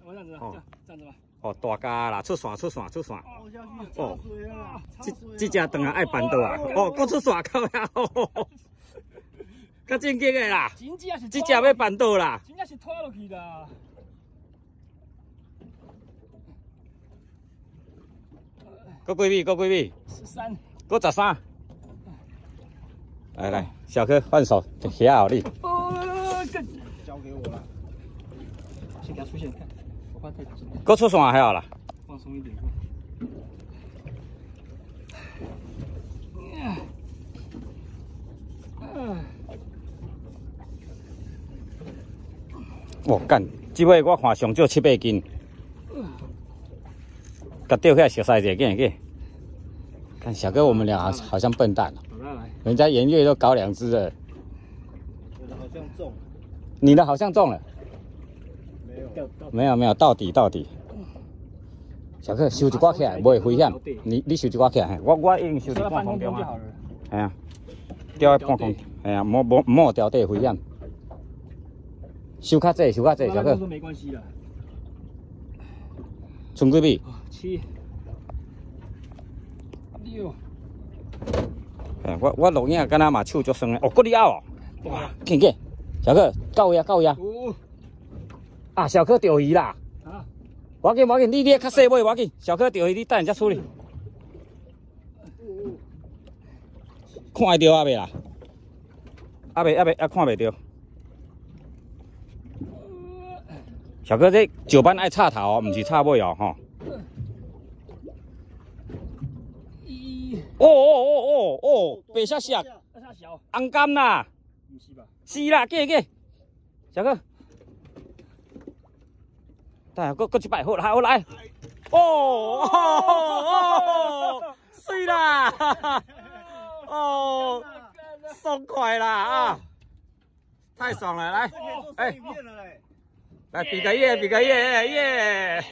我这样子，这样子吧。哦，大家啦，出线。哦，这只当然爱板倒啊！哦，搁出线靠呀！较正经的啦，这只要板倒啦。真正是拖落去啦。搁几米？搁几米？13。搁13。来，小哥换手，下好力。交给我了。先给他出线看，我怕太紧。搁出线还好啦。放松一点。哦，干，这尾我看上少7、8斤，甲钓起来熟悉一点个。看小哥，我们俩好像笨蛋了。人家盐月都搞2只了。我的好像中。你的好像中了。没有，到底。小哥收一挂起来，袂危险。你收一挂起来，我已经收伫半空中啊。系啊，钓在半空，系啊，莫钓底危险。收较济，小哥。没关系啦。剩几米？7、6。我录影敢若嘛手足酸的。哦，搁你拗哦。哇，见，小哥，到位啊。啊，小哥钓鱼啦。啊。无要紧，你较细尾无要紧。小哥钓鱼，你等下再处理。看会到啊未啦？未看袂到。小哥，这石板爱插头哦，唔是插尾哦，吼。哦，白色，红柑啦。不是吧？是啦，给，小哥。等下，搁一摆，好来。哦，水啦！哦，爽快啦啊！太爽了，来，来比个耶，耶！